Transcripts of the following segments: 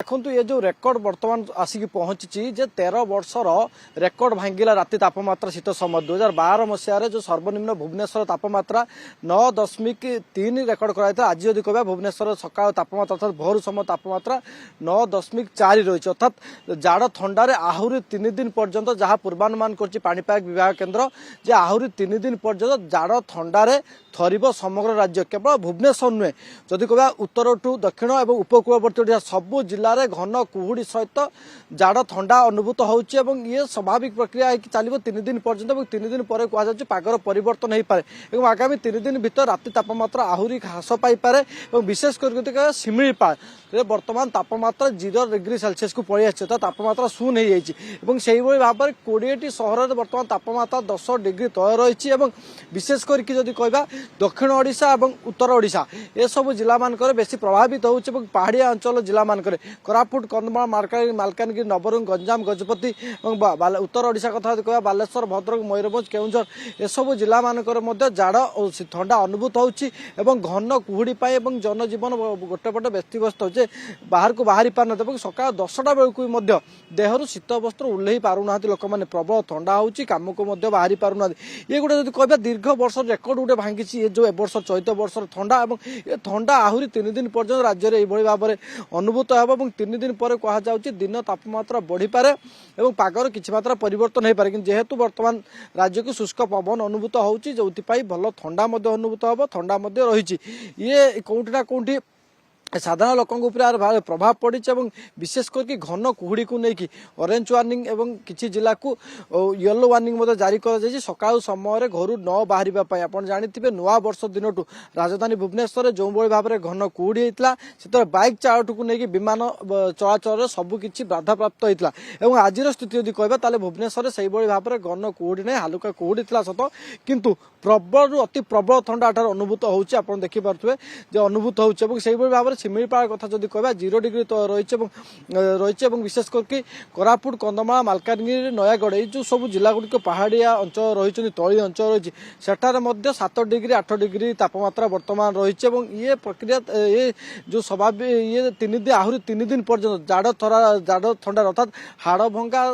देखो ये जो रेकर्ड बर्तमान आसिक पहुंची 13 वर्षर रेकर्ड भांगिला राति तापमात्रा शीत समय 2012 मसीह जो सर्वनिम्न भुवनेश्वर तापमात्रा 9.3 रेकर्ड कराई। आज यदि कह भुवनेश्वर सकाल तापमात्रा अर्थात भोर समय तापमात्रा 9.4 रही अर्थात जाड़ थंडारे आहरी 3 दिन पर्यंत जहाँ पूर्वानुमान करपाग विभाग केन्द्र जे आहरी 3 दिन पर्यंत जाड़ थंडारे थरिब समग्र राज्य केवल भुवनेश्वर नुहे जदि कह उत्तर टू दक्षिण और उपकूलवर्ती सबू जिले में घन कुहुड़ी सहित जाड़ थंडा अनुभूत होउछि एवं ये स्वाभाविक प्रक्रिया चलो 3 दिन पर्यंत और 3 दिन पर कहुच्छे पागर परिवर्तन हो पाए आगामी 3 दिन भीतर राति तापमात्रा आहरी ह्रास पाइपे और विशेषकर शिमिलीपाल बर्तमान तापमात्रा 0 डिग्री सेल्सियस को पलि आसी तापमात्रा शून्य हो जाए भाव में 20टी सहर में बर्तमान तापमात्रा 10 डिग्री तले रही विशेष करके कह दक्षिण ओडिशा और उत्तर ओडिशा ये सब जिला मान बेसी प्रभावित होउछि पहाड़िया अंचल जिला मान कोरापुट कंधमाल मालकानगिरी नवरंग गंजाम गजपति और उत्तर ओडिशा कथा कह बालेश्वर भद्रक मयूरभंज केउंझर ये सब जिला मान जाड़ और ठंडा अनुभूत होउछि घन कुहुड़ी पाई जनजीवन गोटे पटे व्यस्तव्यस्त हो बाहर को बाहरी पार न सकाल 10टा बेलू देहरु शीत वस्त्र उल्लही पारुना लोक मैंने प्रबल ठंडा होउछि काम को बाहरी पारुना ये गोटे जो कह दीर्घ वर्ष रेकर्ड गोटे भांगी ये जो वर्ष चैत वर्ष ठंडा ये ठंडा आहरी 3 दिन पर्यंत राज्य में यह भाव में अनुभूत हो 3 दिन पर कहुच्छे दिन तापमात्रा बढ़ी पारे और पागर किसी मात्रा परिवर्तन हो पारे जेहेतु वर्तमान राज्य को शुष्क पवन अनुभूत होउछि जो भल ठंडा अनुभूत हम ठंडा रही ये कोठी ना कोठी साधारण लोकों प्रभाव पड़ी विशेष करके घन कुहुड़ी को लेकिन ऑरेंज वार्निंग एवं किसी जिला को येलो वार्निंग जारी कर सकाल समय घर न बाहर आप जानते नुआ वर्ष दिन राजधानी भुवनेश्वर जो भाव में घन कुहुड़ी होता से बाइक चालक को लेकिन विमान चलाचल सबकि बाधा प्राप्त होता है आज स्थिति यदि कह भुवनेश्वर से भाव में घन कुहुड़ी नहीं हालुका कुहुड़ी सत किंतु प्रबल रु अति प्रबल ठंडा अनुभूत होती देखिपे अनुभूत होती भाव में शिमिलीपाल कथा जब कह 0 डिग्री तो रही विशेष करके कोरापुट कंधमाल मालकानगिरी नयागढ़ ये सब जिला गुड़िक पहाड़िया अंचल रही तली अंचल रही सेठार 7 डिग्री 8 डिग्री तापमात्रा वर्तमान रही ये प्रक्रिया ये जो स्वाभाविक ये 3 दिन आहरी 3 दिन पर्यंत जाड़ ठंडा अर्थात हाड़ भंगा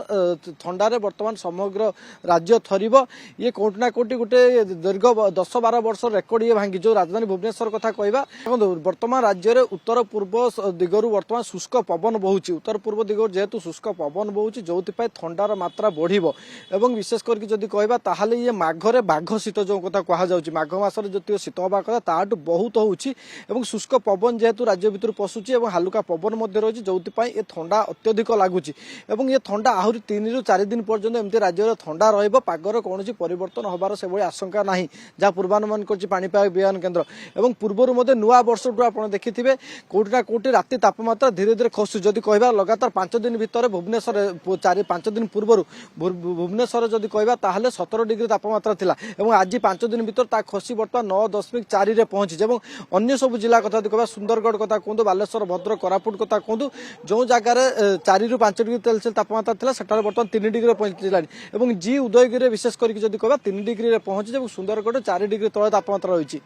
ठंडारे वर्तमान समग्र राज्य थरिब ये कोटि ना कोटि गोटे दीर्घ 10-12 वर्ष रेकर्ड ये भांगी जो राजधानी भुवनेश्वर कथा कहवा वर्तमान राज्य में उत्तर पूर्व दिगरु वर्तमान शुष्क पवन बहुची उत्तर पूर्व दिगरु जेहेतु शुष्क पवन बहुची जो ठंडार मात्रा बढ़िबो एवं विशेष करके जदि कहबा ताहाले ये माघरे बाघ शीत जो कथा कहा जाउची माघ मासरे जति शीत होबा कथा ताटु बहुत होउची एवं शुष्क पवन जेहेतु राज्य भितर पशुची एवं हालुका पवन मध्ये रही जो ये ठंडा अत्यधिक लगुची एवं ये ठंडा आहरी 3 ରୁ 4 दिन पर्यंत एमती राज्य में ठंडा रहिबो पागर कौन परिवर्तन होबार से आशंका नहीं जहाँ पूर्वानुमान करछि पाणीपाग विज्ञान केन्द्र एवं पूर्वर नुआ वर्ष आप देखिथिबे कोटि ना कोटि राति तापमात्रा धीरे धीरे खसु जदि कहबा लगातार 5 दिन भितर भुवनेश्वर 4-5 दिन पूर्व भुवनेश्वर जदि कहबा ताहले 17 डिग्री तापमात्रा थिला एवं आज 5 दिन भितर ता खसी बर्तमान 9.4 रे पहुंची एवं अन्य सब जिला कथा कहबा सुंदरगढ़ कथा कहतु बालेश्वर भद्रक कोरापुट कथा कहतु जो जगार 4 ରୁ 5 डिग्री सेल्सियस तापमात्रा थिला सेठार बर्तमान 3 डिग्री रे पहुंचलानी एवं जी उदयगिरी विशेष करके जदि कहबा 3 डिग्री रे पहुंची सुंदरगढ़ 4 डिग्री तले तापमात्रा रही।